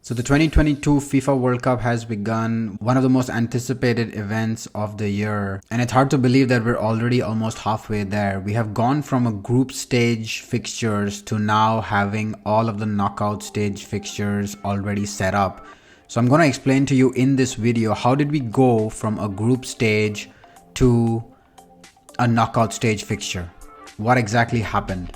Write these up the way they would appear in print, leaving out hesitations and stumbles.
So the 2022 FIFA World Cup has begun, one of the most anticipated events of the year. And it's hard to believe that we're already almost halfway there. We have gone from a group stage fixtures to now having all of the knockout stage fixtures already set up. So I'm going to explain to you in this video, how did we go from a group stage to a knockout stage fixture? What exactly happened?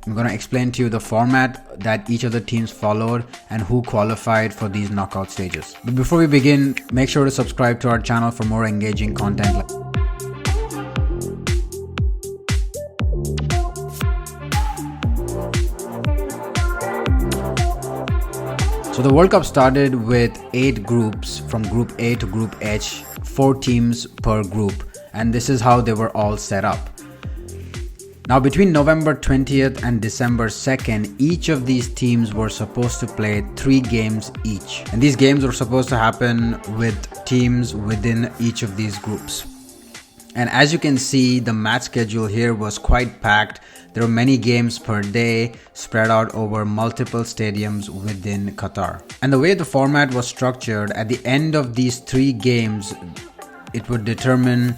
I'm going to explain to you the format that each of the teams followed and who qualified for these knockout stages. But before we begin, make sure to subscribe to our channel for more engaging content. So the World Cup started with 8 groups from Group A to Group H, 4 teams per group, and this is how they were all set up. Now between November 20th and December 2nd, each of these teams were supposed to play 3 games each. And these games were supposed to happen with teams within each of these groups. And as you can see, the match schedule here was quite packed. There were many games per day spread out over multiple stadiums within Qatar. And the way the format was structured, at the end of these 3 games, it would determine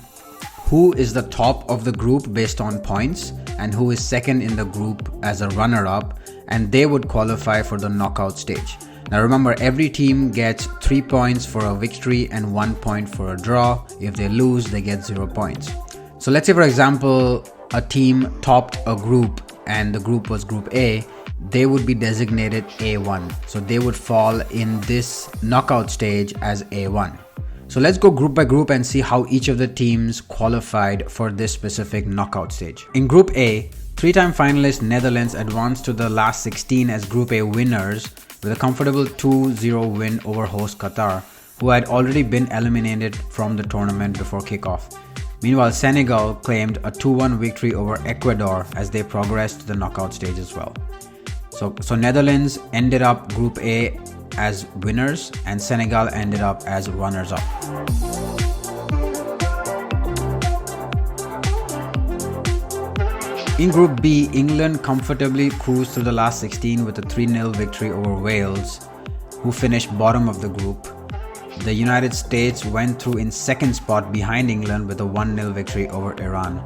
who is the top of the group based on points and who is second in the group as a runner-up, and they would qualify for the knockout stage. Now remember, every team gets 3 points for a victory and 1 point for a draw. If they lose, they get 0 points. So let's say, for example, a team topped a group and the group was Group A, they would be designated A1. So they would fall in this knockout stage as A1. So let's go group by group and see how each of the teams qualified for this specific knockout stage. In Group A, 3-time finalist Netherlands advanced to the last 16 as Group A winners with a comfortable 2-0 win over host Qatar, who had already been eliminated from the tournament before kickoff. Meanwhile, Senegal claimed a 2-1 victory over Ecuador as they progressed to the knockout stage as well. So Netherlands ended up Group A as winners and Senegal ended up as runners-up. In Group B, England comfortably cruised through the last 16 with a 3-0 victory over Wales, who finished bottom of the group. The United States went through in second spot behind England with a 1-0 victory over Iran.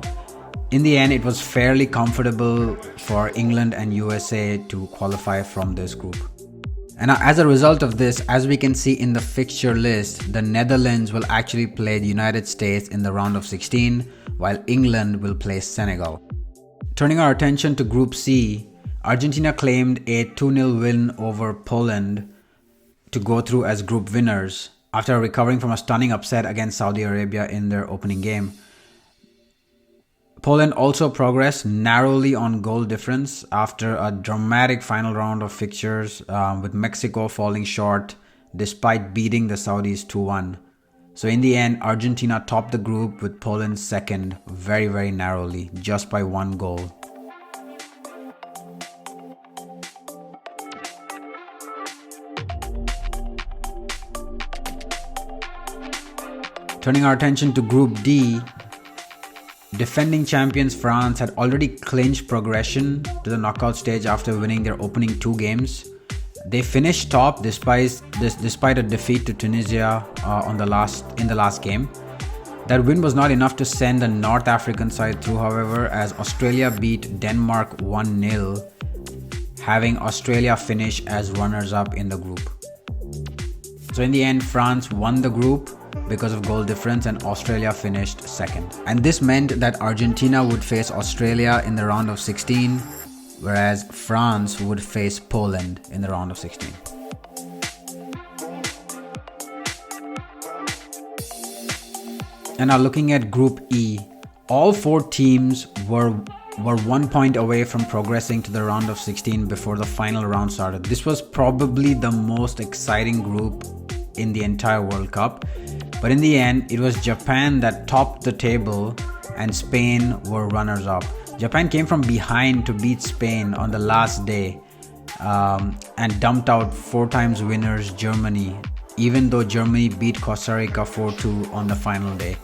In the end, it was fairly comfortable for England and USA to qualify from this group. And as a result of this, as we can see in the fixture list, the Netherlands will actually play the United States in the round of 16, while England will play Senegal. Turning our attention to Group C, Argentina claimed a 2-0 win over Poland to go through as group winners after recovering from a stunning upset against Saudi Arabia in their opening game. Poland also progressed narrowly on goal difference after a dramatic final round of fixtures, with Mexico falling short despite beating the Saudis 2-1. So in the end, Argentina topped the group with Poland second very, very narrowly, just by 1 goal. Turning our attention to Group D, defending champions France had already clinched progression to the knockout stage after winning their opening 2 games. They finished top despite a defeat to Tunisia in the last game. That win was not enough to send the North African side through, however, as Australia beat Denmark 1-0, having Australia finish as runners-up in the group. So in the end, France won the group because of goal difference and Australia finished second. And this meant that Argentina would face Australia in the round of 16, whereas France would face Poland in the round of 16. And now looking at Group E, all 4 teams were 1 point away from progressing to the round of 16 before the final round started. This was probably the most exciting group in the entire World Cup. But in the end, it was Japan that topped the table and Spain were runners-up. Japan came from behind to beat Spain on the last day and dumped out 4 times winners Germany, even though Germany beat Costa Rica 4-2 on the final day.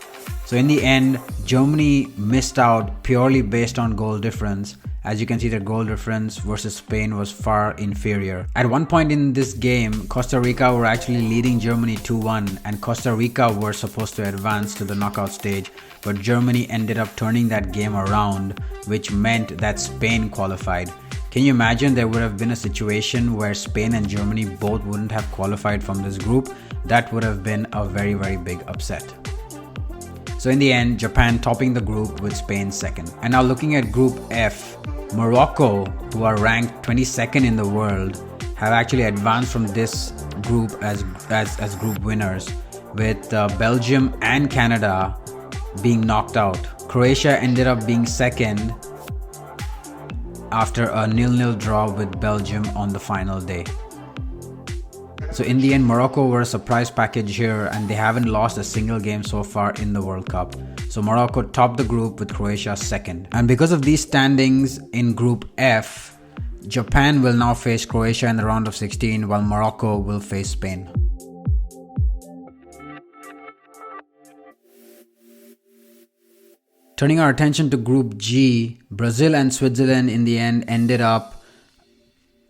So in the end, Germany missed out purely based on goal difference As you can see, their goal difference versus Spain was far inferior. At one point in this game, Costa Rica were actually leading Germany 2-1, and Costa Rica were supposed to advance to the knockout stage, but Germany ended up turning that game around, which meant that Spain qualified. Can you imagine there would have been a situation where Spain and Germany both wouldn't have qualified from this group? That would have been a very, very big upset. So in the end, Japan topping the group with Spain second. And now looking at Group F, Morocco, who are ranked 22nd in the world, have actually advanced from this group as group winners, with Belgium and Canada being knocked out. Croatia ended up being second after a 0-0 draw with Belgium on the final day. So in the end, Morocco were a surprise package here, and they haven't lost a single game so far in the World Cup. So Morocco topped the group with Croatia second. And because of these standings in Group F, Japan will now face Croatia in the round of 16, while Morocco will face Spain. Turning our attention to Group G, Brazil and Switzerland in the end ended up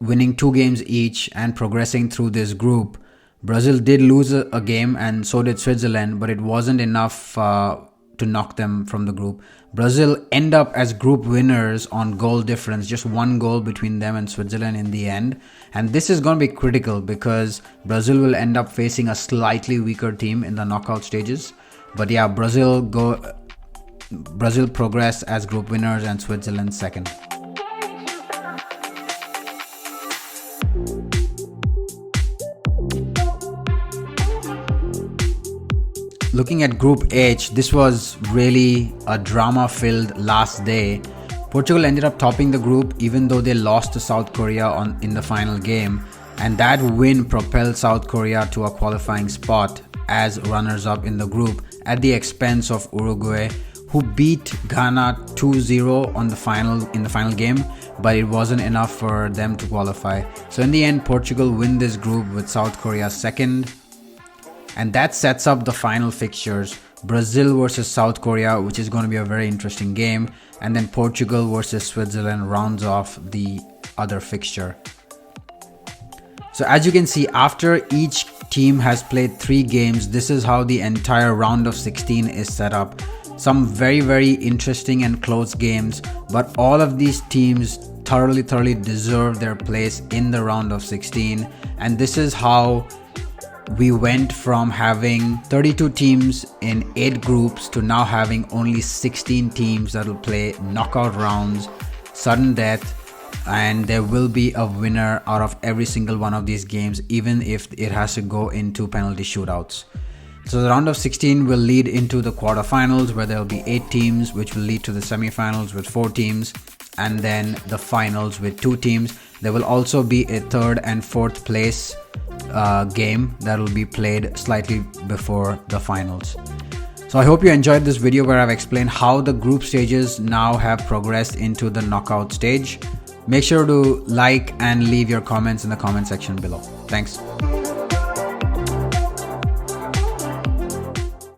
winning 2 games each and progressing through this group. Brazil did lose a game, and so did Switzerland, but it wasn't enough to knock them from the group. Brazil end up as group winners on goal difference, just 1 goal between them and Switzerland in the end. And this is going to be critical because Brazil will end up facing a slightly weaker team in the knockout stages. But yeah, Brazil progress as group winners and Switzerland second. Looking at Group H, this was really a drama-filled last day. Portugal ended up topping the group even though they lost to South Korea in the final game, and that win propelled South Korea to a qualifying spot as runners-up in the group at the expense of Uruguay, who beat Ghana 2-0 in the final game, but it wasn't enough for them to qualify. So in the end, Portugal win this group with South Korea second. And that sets up the final fixtures: Brazil versus South Korea, which is going to be a very interesting game, and then Portugal versus Switzerland rounds off the other fixture. So as you can see, after each team has played 3 games, this is how the entire round of 16 is set up. Some very, very interesting and close games, but all of these teams thoroughly deserve their place in the round of 16. And this is how we went from having 32 teams in 8 groups to now having only 16 teams that will play knockout rounds, sudden death, and there will be a winner out of every single one of these games, even if it has to go into penalty shootouts. So the round of 16 will lead into the quarterfinals, where there will be 8 teams, which will lead to the semifinals with 4 teams, and then the finals with 2 teams. There will also be a 3rd and 4th place game that will be played slightly before the finals. So I hope you enjoyed this video where I've explained how the group stages now have progressed into the knockout stage. Make sure to like and leave your comments in the comment section below. Thanks.